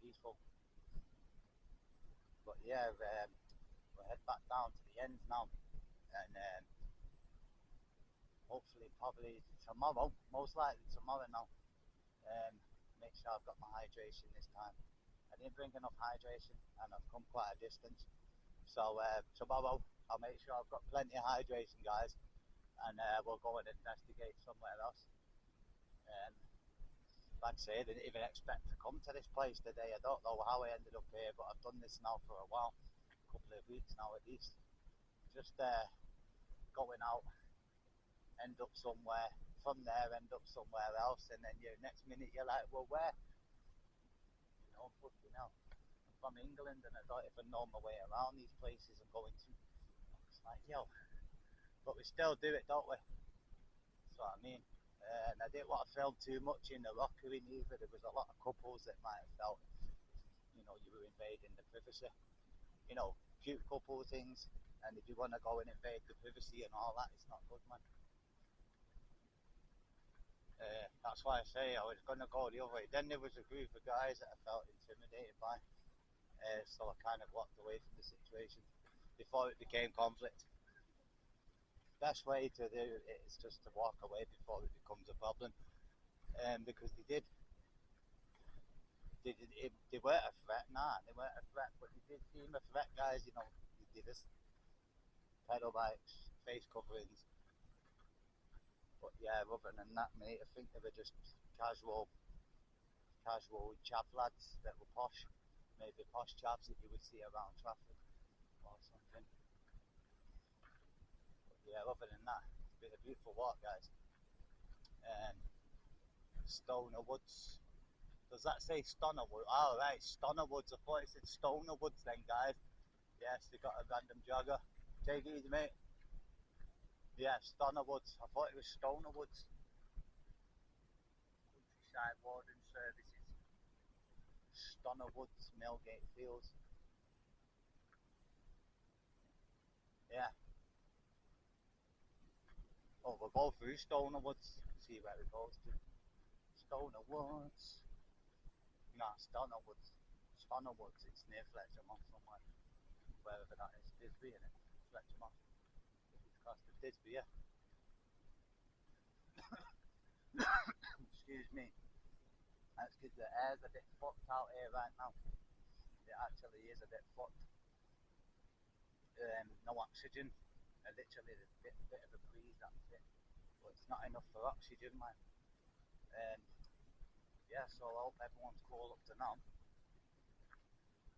peaceful. But yeah, we'll head back down to the ends now, and hopefully probably tomorrow, most likely tomorrow now. Um, Make sure I've got my hydration this time. I didn't bring enough hydration, and I've come quite a distance. So tomorrow I'll make sure I've got plenty of hydration, guys, and we'll go and investigate somewhere else. Um, like I say, I didn't even expect to come to this place today. I don't know how I ended up here, but I've done this now for a while, a couple of weeks now at least. Just going out, end up somewhere, from there end up somewhere else, and then you next minute you're like, well, where? You know, fucking hell. I'm from England and I don't even know my way around these places I'm going to. It's like, yo, but we still do it, don't we? That's what I mean. And I didn't want to film too much in the rockery either. There was a lot of couples that might have felt, you know, you were invading the privacy. You know, cute couple things. And if you want to go and invade the privacy and all that, it's not good, man. That's why I say I was going to go the other way. Then there was a group of guys that I felt intimidated by. So I kind of walked away from the situation before it became conflict. Best way to do it is just to walk away before it becomes a problem. Because they weren't a threat, nah, they weren't a threat, but they did seem a threat, guys. You know, they did this pedal bikes, face coverings. But yeah, other than that, mate, I think they were just casual chav lads that were posh, maybe posh chavs that you would see around traffic or something. But yeah, other than that, it's been a beautiful walk, guys. Um, Stoner Woods. Does that say Stoner Woods? Oh, right, Stoner Woods. I thought it said Stoner Woods then, guys. Yes, they got a random jogger. Take it easy, mate. Yeah, Stoner Woods. I thought it was Stoner Woods. Countryside Warden Services. Stoner Woods, Millgate Fields. Yeah. Oh, we'll go through Stoner Woods. See where it goes to. Stoner Woods. No, Stoner Woods. Stoner Woods. It's near Fletcher somewhere. Wherever that is. Disby, innit? Fletcher It's close to Disby, yeah. Excuse me. That's because the air's a bit fucked out here right now. It actually is a bit fucked. No oxygen. Literally, there's a bit of a breeze, that's it. But it's not enough for oxygen, man. Um, yeah, so I hope everyone's cool up to now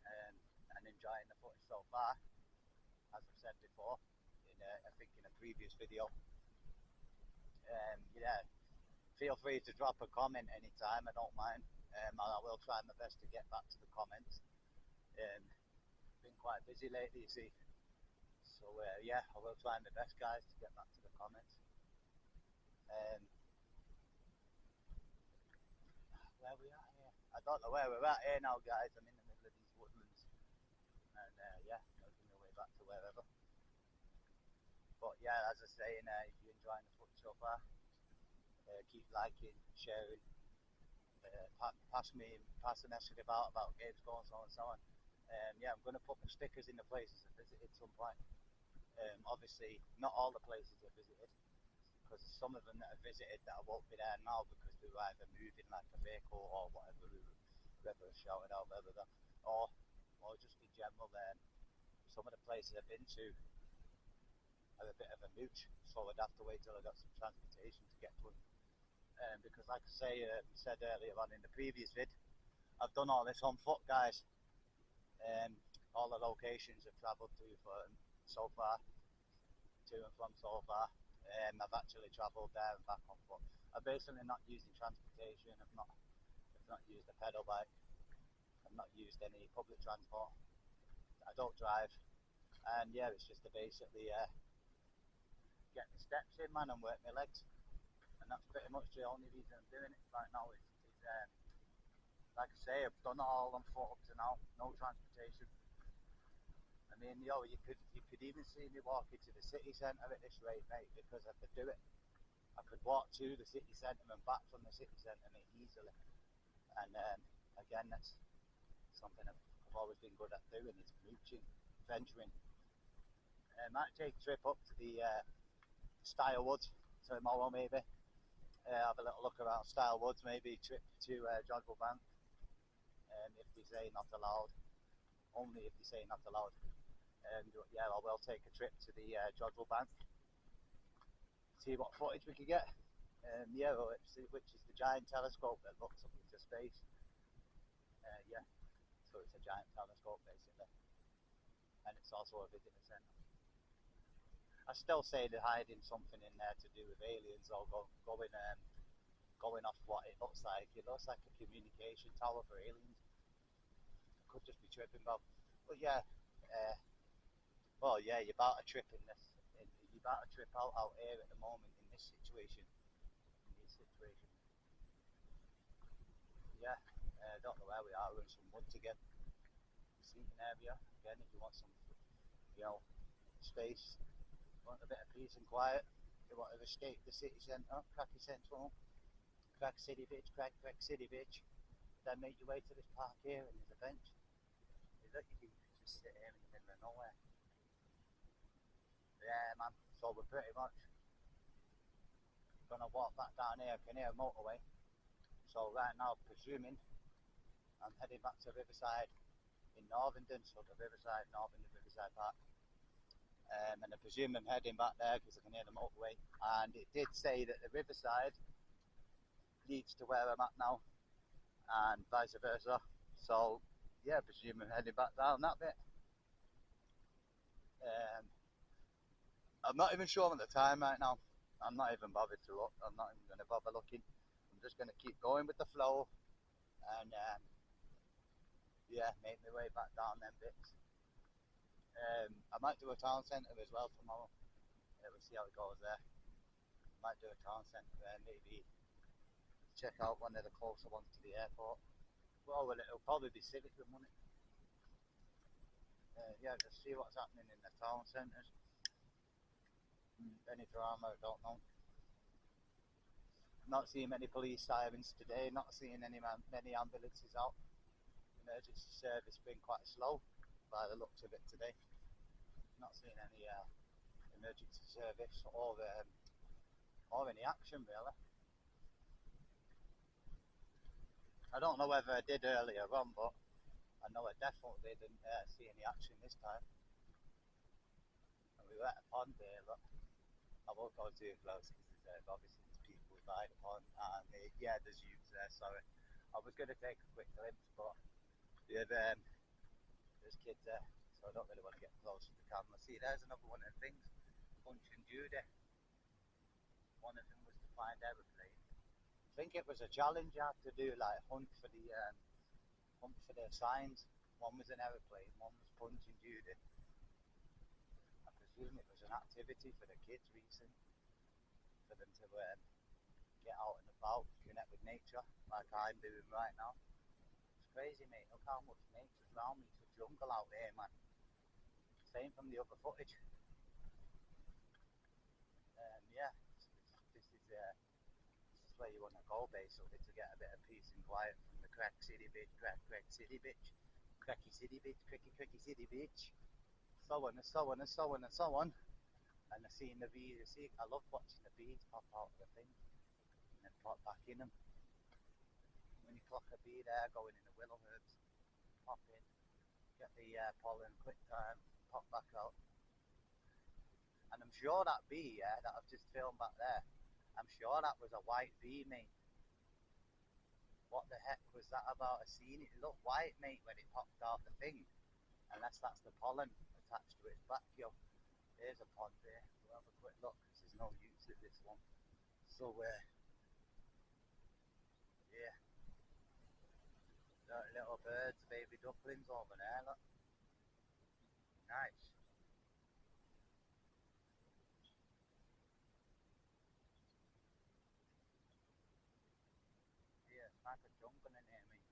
and enjoying the footage so far. As I've said before, I think in a previous video. Yeah, feel free to drop a comment anytime. I don't mind. And I will try my best to get back to the comments. Been quite busy lately, you see. So yeah, I will try my best, guys, to get back to the comments. Um, where are we at here? I don't know where we're at here now, guys. I'm in the middle of these woodlands, and yeah, making my way back to wherever. But yeah, as I say, if you're enjoying the footage so far, keep liking, sharing, pass the message about games going, so on and so on. Yeah, I'm going to put my stickers in the places I visited at some point. Obviously, not all the places I visited, because some of them that I visited that I won't be there now because we were either moving like a vehicle or whatever, whoever was shouting out, or just in general. Some of the places I've been to are a bit of a mooch, so I'd have to wait till I got some transportation to get to them. Because, like I said earlier on in the previous vid, I've done all this on foot, guys. All the locations I've travelled to so far, to and from so far. I've actually travelled there and back on foot. I'm basically not using transportation. I've not used a pedal bike. I've not used any public transport. I don't drive, and yeah, it's just to basically get the steps in, man, and work my legs. And that's pretty much the only reason I'm doing it right now. Like I say, I've done it all on foot up to now. No transportation. I mean, you could even see me walking to the city centre at this rate, mate, because I could do it. I could walk to the city centre and back from the city centre, mate, easily. And again, something I've always been good at doing is mooching, venturing. Might take a trip up to the Style Woods tomorrow maybe. Have a little look around Style Woods, maybe trip to Jodrell Bank. If they say not allowed, only if they say not allowed. And yeah, I will take a trip to the Jodrell Bank, see what footage we can get. Yeah, which is the giant telescope that looks up into space. Yeah, so it's a giant telescope basically, and it's also a visitor centre. I still say they're hiding something in there to do with aliens, or going off what it looks like. It looks like a communication tower for aliens. I could just be tripping, Bob. But yeah, well, yeah, you're about to trip in this. You're about to trip out here at the moment in this situation. Yeah, don't know where we are. We're in some woods again. Seating area again. If you want some, space, want a bit of peace and quiet. You want to escape the city centre, Cracky Central, Crack City Bitch, Crack City Bitch. Then make your way to this park here, and there's a bench. Look, you can just sit here in the middle of nowhere. Yeah, man. So we're pretty much gonna walk back down here, Kinnear motorway. So right now, presuming I'm heading back to Riverside in Northenden, so the Northenden Riverside Park. And I presume I'm heading back there because I can hear the motorway. And it did say that the Riverside leads to where I'm at now, and vice versa. So yeah, I presume I'm heading back down that bit. I'm not even sure at the time right now. I'm not even bothered to look. I'm not even going to bother looking. I'm just going to keep going with the flow, and yeah, make my way back down them bits. I might do a town centre as well tomorrow. We'll see how it goes there. Might do a town centre there, maybe check out one of the closer ones to the airport. Well, it'll probably be Civic, won't it? Yeah, just see what's happening in the town centres. Any drama, I don't know. Not seeing many police sirens today, not seeing many ambulances out. Emergency service been quite slow by the looks of it today. Not seeing any emergency service or any action really. I don't know whether I did earlier on, but I know I definitely didn't see any action this time. And we were at a pond here, look. I won't go too close because obviously there's people by the pond, and yeah, there's youths there, sorry. I was going to take a quick glimpse, but there's kids there, so I don't really want to get close to the camera. See, there's another one of the things, Punch and Judy. One of them was to find aeroplane. I think it was a challenge you had to do, like hunt for the signs. One was an aeroplane, one was Punch and Judy. I presume it was an activity for the kids recent, for them to get out and about, connect with nature, like I'm doing right now. It's crazy, mate. Look how much nature's around me. It's a jungle out here, man. Same from the other footage. Yeah, this is where you want to go basically to get a bit of peace and quiet from the Crack City Bitch, Crack City Bitch, Cracky City Bitch, Cracky City Bitch, so on and so on and so on and so on. And I seen the bees. I love watching the bees pop out of the thing and then pop back in them. When you clock a bee there going in the willow herbs, pop in, get the pollen, quick time, pop back out. And I'm sure that bee, that I've just filmed back there, I'm sure that was a white bee, mate. What the heck was that about? I seen it look white, mate, when it popped out the thing. Unless that's the pollen attached to its back, yo. Here's a pond there. We'll have a quick look because there's no use at this one. So, yeah. Little birds, baby ducklings over there, look. Nice. Yeah, it's like a jungle in here, mate.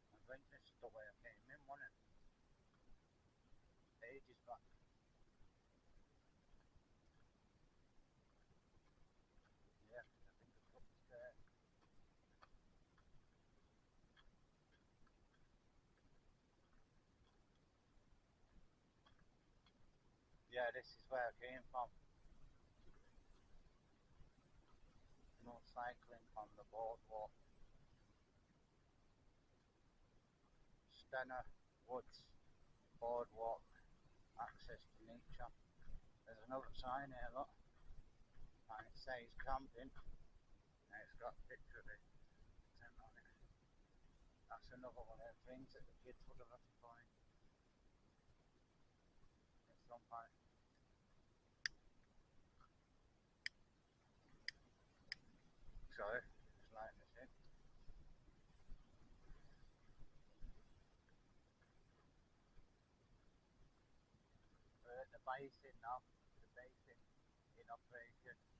I think this is the way I came in, wasn't it? Ages back. Yeah, I think it's upstairs. Yeah, this is where I came from. No cycling on the boardwalk. Stenner Woods Boardwalk, access to nature. There's another sign here, look, and it says camping, and it's got a picture of it tent on it. That's another one of the things that the kids would have had to find at some point. Sorry, just lighting this in. We're at the basin now, the basin in operation.